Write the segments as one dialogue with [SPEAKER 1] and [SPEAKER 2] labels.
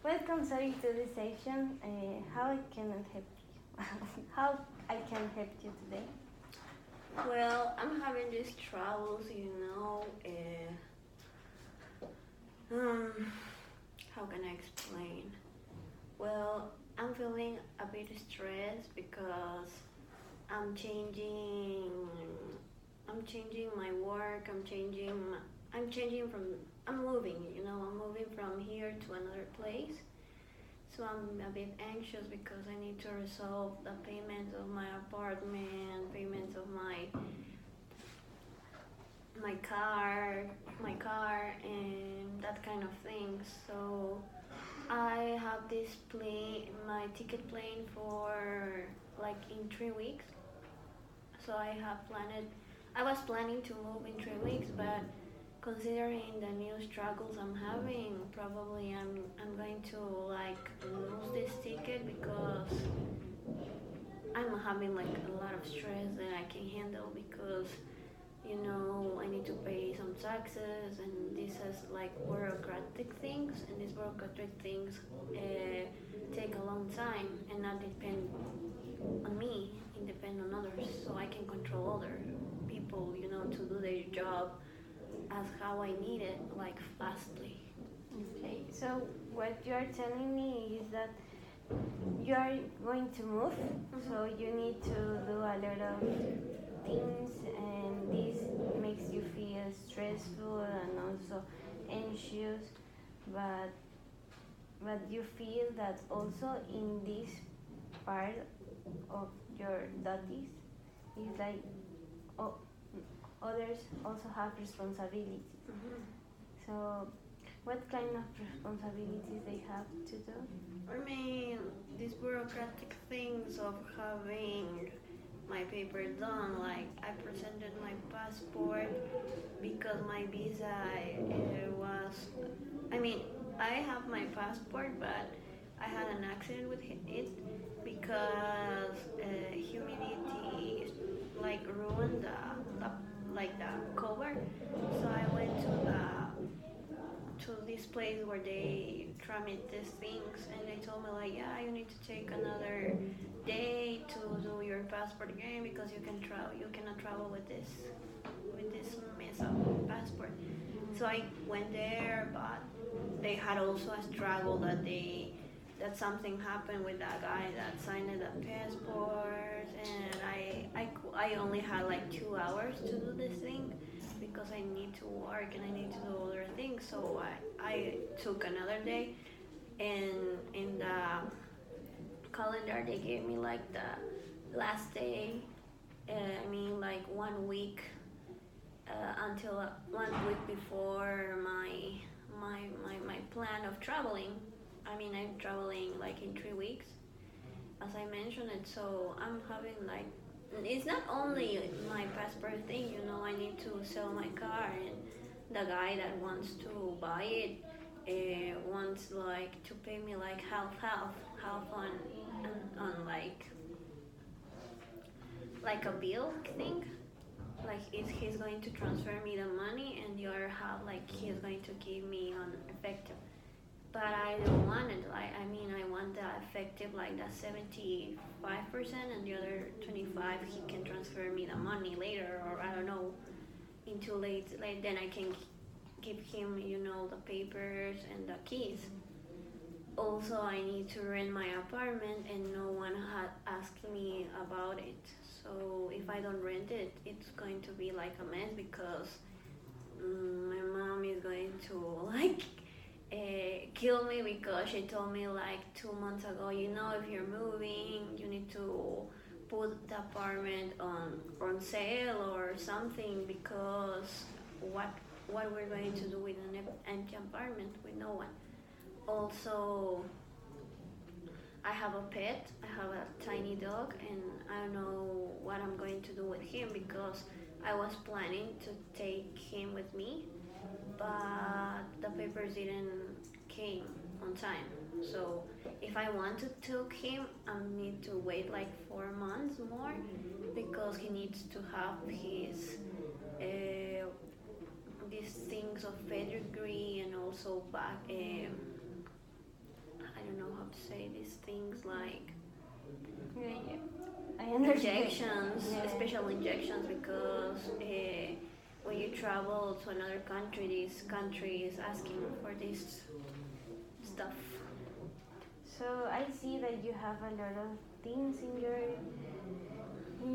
[SPEAKER 1] Welcome, sorry, to this session. How I can help you? How I can help you today?
[SPEAKER 2] Well, I'm having these troubles, um, how can I explain? Well, I'm feeling a bit stressed because I'm changing, I'm changing my work. I'm changing from, I'm moving. I'm moving from here to another place. So I'm a bit anxious because I need to resolve the payments of my apartment, payments of my car, and that kind of thing. So I have my ticket plane for like in 3 weeks. So I was planning to move in 3 weeks, but considering the new struggles I'm having, probably I'm going to like lose this ticket because I'm having like a lot of stress that I can handle because I need to pay some taxes, and this is like bureaucratic things, and these bureaucratic things take a long time and not depend on me, and depend on others, so I can control other people, to do their job as how I need it, like fastly.
[SPEAKER 1] Okay, so what you are telling me is that you are going to move, so you need to do a lot of things, and this makes you feel stressful and also anxious. But you feel that also in this part of your duties is like oh, others also have responsibilities.
[SPEAKER 2] Mm-hmm.
[SPEAKER 1] So, what kind of responsibilities they have to do?
[SPEAKER 2] I mean, these bureaucratic things of having my paper done, like I presented my passport because my visa was, I mean, I have my passport, but I had an accident with it because humidity like ruined the cover. So I went to this place where they tramit these things, and they told me like, yeah, you need to take another day to do your passport again because you cannot travel with this mess of passport. So I went there, but they had also a struggle that something happened with that guy that signed the passport, and I only had like 2 hours to do this thing because I need to work and I need to do other things. So I took another day, and in the calendar they gave me like the last day. I mean like 1 week until 1 week before my plan of traveling. I mean, I'm traveling like in 3 weeks, as I mentioned it. So I'm having like, it's not only my passport thing. I need to sell my car, and the guy that wants to buy it wants like to pay me like half on like a bill thing, like he's going to transfer me the money, and the other half like he's going to give me on effective. But I don't want it. Like, I mean, I want the effective, like the 75%, and the other 25 he can transfer me the money later, or I don't know, into late. Like then I can give him, the papers and the keys. Also, I need to rent my apartment, and no one had asked me about it. So if I don't rent it, it's going to be like a mess because my mom is going to like kill me because she told me like 2 months ago, if you're moving, you need to put the apartment on sale or something because what we're going to do with an empty apartment with no one. Also, I have a pet. I have a tiny dog, and I don't know what I'm going to do with him because I was planning to take him with me, but the papers didn't came on time. So if I want to take him, I need to wait like 4 months more because he needs to have his these things of pedigree and also back I don't know how to say these things like
[SPEAKER 1] Yeah, yeah. I understand.
[SPEAKER 2] injections,
[SPEAKER 1] Yeah.
[SPEAKER 2] special injections, because when you travel to another country, this country is asking for this stuff.
[SPEAKER 1] So I see that you have a lot of things in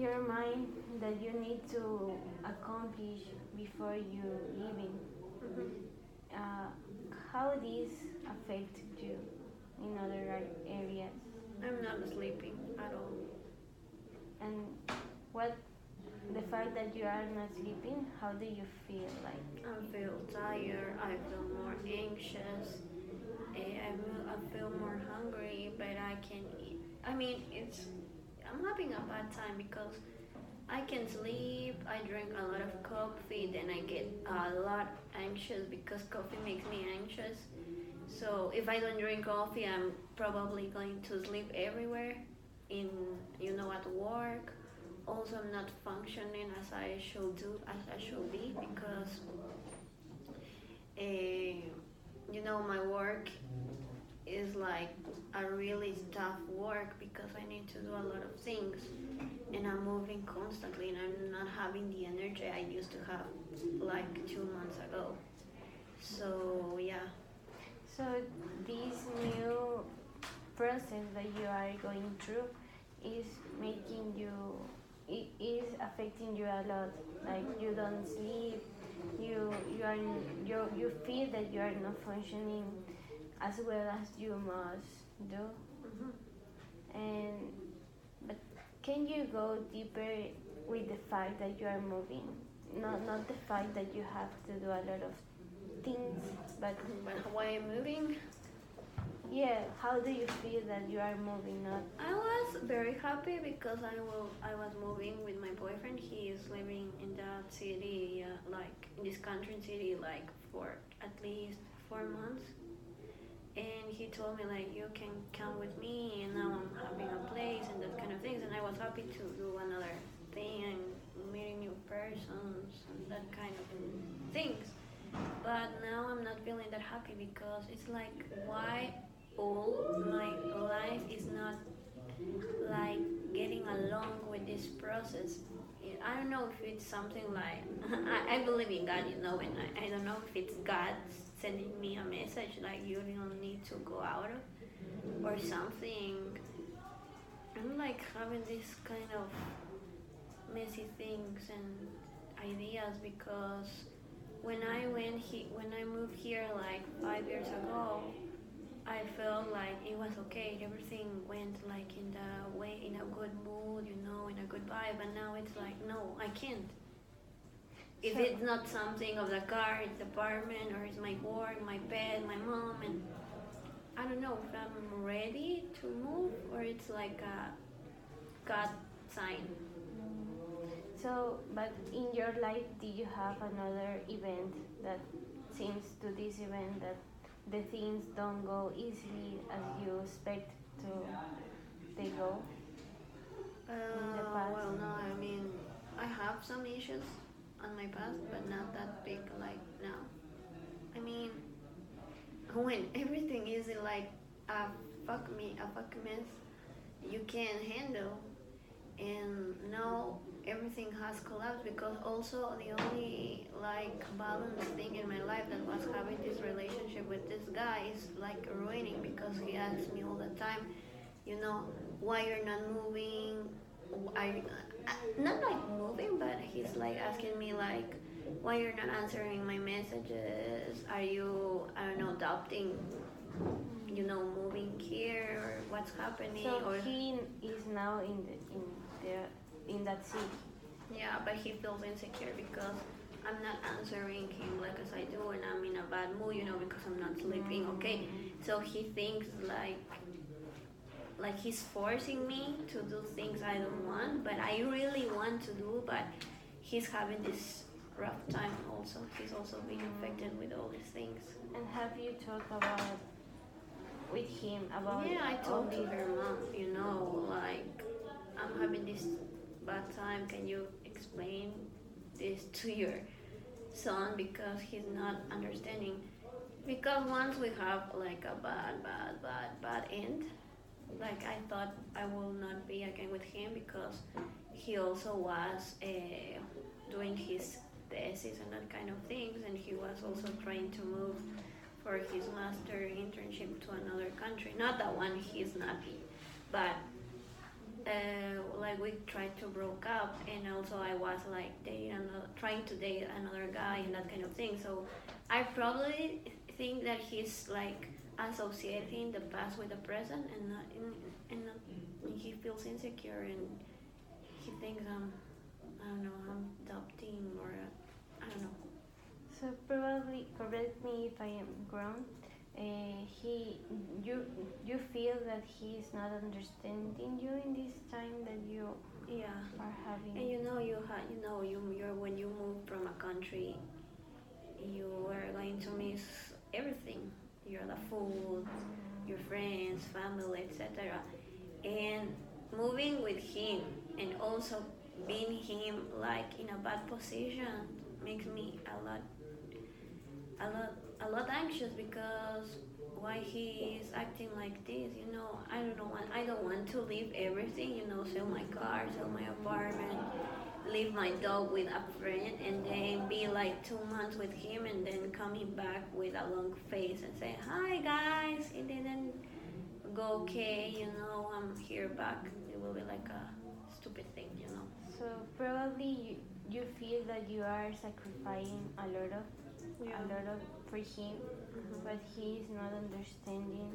[SPEAKER 1] your mind that you need to accomplish before you leaving. Uh, how this affect you in other areas,
[SPEAKER 2] I'm not sleeping at all.
[SPEAKER 1] and what the fact that you are not sleeping, how do you feel like?
[SPEAKER 2] I feel tired. I feel more anxious. I feel more hungry, but I can't eat. I mean, I'm having a bad time because I can sleep. I drink a lot of coffee, then I get a lot anxious because coffee makes me anxious. So if I don't drink coffee, I'm probably going to sleep everywhere. In at work. Also, I'm not functioning as I should do, as I should be, because my work is like a really tough work because I need to do a lot of things, and I'm moving constantly, and I'm not having the energy I used to have like 2 months ago. So yeah.
[SPEAKER 1] So this new process that you are going through is making you, it is affecting you a lot. Like you don't sleep, you are you feel that you are not functioning as well as you must do.
[SPEAKER 2] Mhm.
[SPEAKER 1] And but can you go deeper with the fact that you are moving? Not the fact that you have to do a lot of things, but
[SPEAKER 2] But why I'm moving?
[SPEAKER 1] yeah, how do you feel that you are moving? Not
[SPEAKER 2] I was very happy because I was moving with my boyfriend. He is living in that city, like in this country city, like for at least 4 months. And he told me like you can come with me, and now I'm having a place and that kind of things. And I was happy to do another thing and meeting new persons and that kind of things. But now I'm not feeling that happy because it's like why all my life is not like getting along with this process. I don't know if it's something like I believe in God, and I don't know if it's God sending me a message like you don't need to go out or something. I'm like having this kind of messy things and ideas because when I moved here like 5 years ago, I felt like it was okay. Everything went like in the way, in a good mood, in a good vibe. And now it's like, no, I can't. If it's not something of the car, it's the apartment, or it's my work, my bed, my mom, and I don't know if I'm ready to move or it's like a God sign.
[SPEAKER 1] so. But in your life, do you have another event that seems to this event that the things don't go easily as you expect to they go in the past?
[SPEAKER 2] Well, no, I mean, I have some issues on my past, but not that big like now. I mean, when everything is like a a fuck mess, you can't handle, and now everything has collapsed because also the only like balanced thing in my life that was having this relationship with this guy is like ruining because he asks me all the time, you know, why you're not moving. I not like moving, but he's like asking me like, why you're not answering my messages? Are you, I don't know, doubting, moving here, or what's happening?
[SPEAKER 1] So
[SPEAKER 2] Or
[SPEAKER 1] he is now in that city.
[SPEAKER 2] yeah, but he feels insecure because I'm not answering him like as I do, and I'm in a bad mood, because I'm not sleeping. Okay, so he thinks like he's forcing me to do things I don't want, but I really want to do. But he's having this rough time also. He's also being affected with all these things.
[SPEAKER 1] And have you talked about with him about
[SPEAKER 2] Yeah, I
[SPEAKER 1] all
[SPEAKER 2] told to
[SPEAKER 1] this?
[SPEAKER 2] her mom, like I'm having this bad time. Can you explain this to your son because he's not understanding? Because once we have like a bad end, like I thought I will not be again with him because he also was doing his thesis and that kind of things, and he was also trying to move for his master internship to another country. Not that one he's not, but like we tried to broke up, and also I was like trying to date another guy and that kind of thing. So I probably think that he's like associating the past with the present, and not, and he feels insecure, and he thinks I don't know, I'm adopting, or I don't know.
[SPEAKER 1] So probably correct me if I am wrong. He, you feel that he is not understanding you in this time that you
[SPEAKER 2] Yeah,
[SPEAKER 1] are having.
[SPEAKER 2] and you're when you move from a country, you are going to miss everything. You're the food, your friends, family, etc. And moving with him, and also being him like in a bad position, makes me a lot a lot anxious, because why he is acting like this, I don't want to leave everything, sell my car, sell my apartment, leave my dog with a friend, and then be like 2 months with him, and then coming back with a long face and say, hi guys, it didn't go okay, I'm here back. It will be like a stupid thing.
[SPEAKER 1] So probably you feel that you are sacrificing
[SPEAKER 2] Yeah.
[SPEAKER 1] a lot of for him,
[SPEAKER 2] Mhm.
[SPEAKER 1] but he is not understanding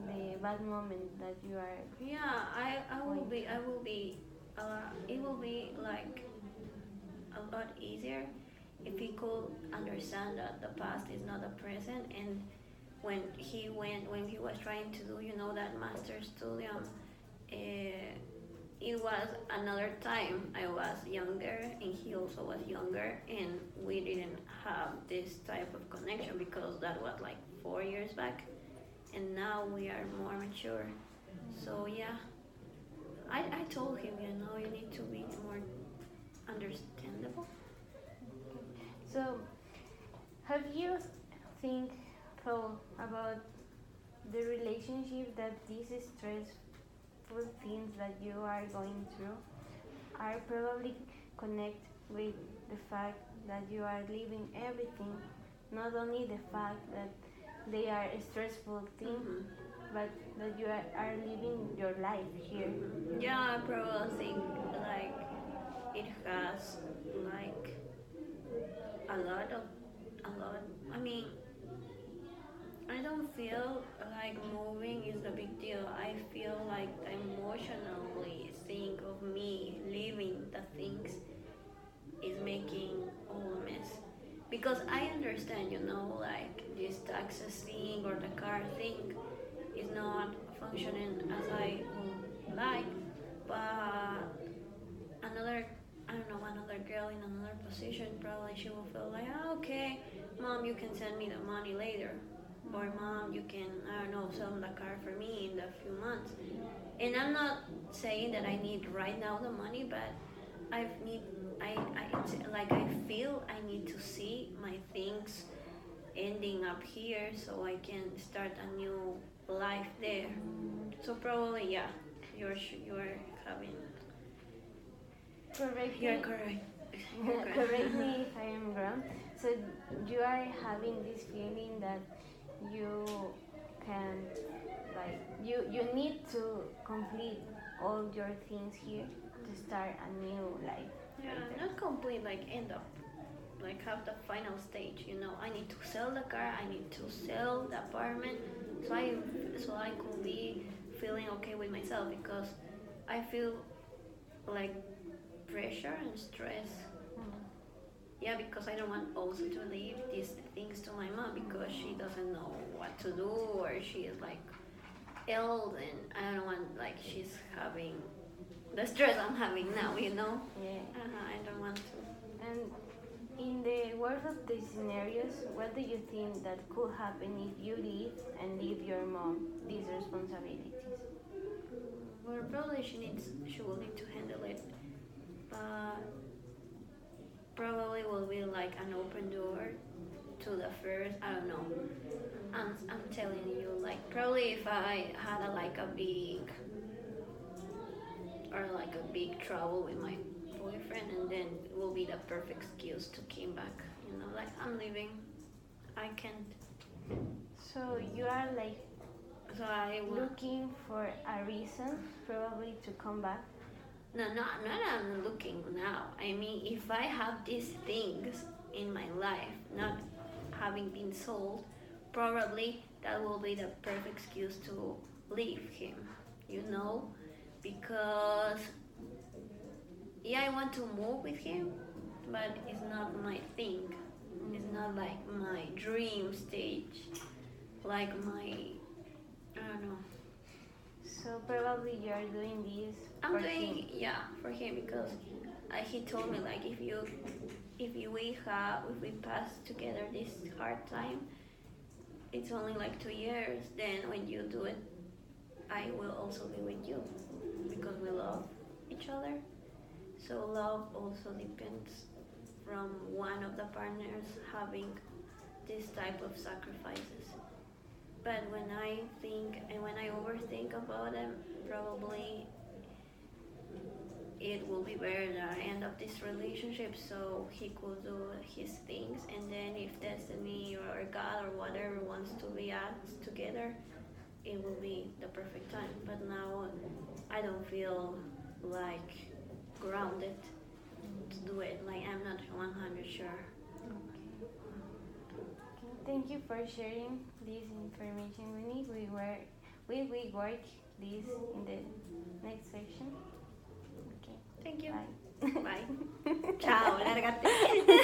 [SPEAKER 1] the bad moment that you are.
[SPEAKER 2] Yeah, it will be like a lot easier if he could understand that the past is not the present, and when he was trying to do, that master studium, uh, it was another time. I was younger and he also was younger, and we didn't have this type of connection because that was like 4 years back, and now we are more mature. So yeah, I told him, you need to be more understandable.
[SPEAKER 1] So have you think thought about the relationship that these stressful things that you are going through are probably connect with the fact that you are leaving everything, not only the fact that they are a stressful thing, but that you are living your life here.
[SPEAKER 2] Yeah, I probably think like it has like a lot. I mean, I don't feel like moving is a big deal. I feel like emotionally think of me leaving the things is making all a mess. Because I understand, like this taxes thing or the car thing is not functioning as I would like, but another, I don't know, another girl in another position, probably she will feel like, okay, mom, you can send me the money later. Or mom, you can, I don't know, sell the car for me in a few months. And I'm not saying that I need right now the money, but I need, it's like I feel I need to see my things ending up here so I can start a new life there. So probably, yeah, you're having,
[SPEAKER 1] Correct
[SPEAKER 2] you're
[SPEAKER 1] me.
[SPEAKER 2] correct.
[SPEAKER 1] Correct me if I am wrong. So you are having this feeling that you can, like, you need to complete all your things here to start a new life.
[SPEAKER 2] Yeah,
[SPEAKER 1] Later.
[SPEAKER 2] not complete, like end up, like have the final stage. I need to sell the car, I need to sell the apartment, so I could be feeling okay with myself, because I feel like pressure and stress. Yeah, because I don't want also to leave these things to my mom, because she doesn't know what to do, or she is like ill, and I don't want like she's having the stress I'm having now.
[SPEAKER 1] Yeah.
[SPEAKER 2] I don't want to.
[SPEAKER 1] And in the worst of the scenarios, what do you think that could happen if you leave and leave your mom these responsibilities?
[SPEAKER 2] Well, probably she will need to handle it, but probably will be like an open door to the first. I don't know. I'm telling you, like probably if I had like a big trouble with my boyfriend, and then it will be the perfect excuse to come back. Like I'm leaving. I can't.
[SPEAKER 1] So you are like
[SPEAKER 2] So I want.
[SPEAKER 1] looking for a reason probably to come back.
[SPEAKER 2] No, not I'm looking now. I mean, if I have these things in my life not having been sold, probably that will be the perfect excuse to leave him, because yeah, I want to move with him, but it's not my thing. It's not like my dream stage, like I don't know.
[SPEAKER 1] So probably you are doing this
[SPEAKER 2] I'm
[SPEAKER 1] for
[SPEAKER 2] doing
[SPEAKER 1] him.
[SPEAKER 2] yeah for him because he told me like if we pass together this hard time, it's only like 2 years. Then when you do it, I will also be with you because we love each other. So love also depends from one of the partners having this type of sacrifices. But when I think and when I overthink about them, probably it will be better that I end up this relationship so he could do his things, and then if destiny or God or whatever wants to be us together, it will be the perfect time. But now I don't feel like grounded to do it. Like I'm not 100 sure.
[SPEAKER 1] Okay. Thank you for sharing this information with me. We will work this in the next section. Okay.
[SPEAKER 2] Thank you.
[SPEAKER 1] Bye.
[SPEAKER 2] Bye. Ciao, lárgate.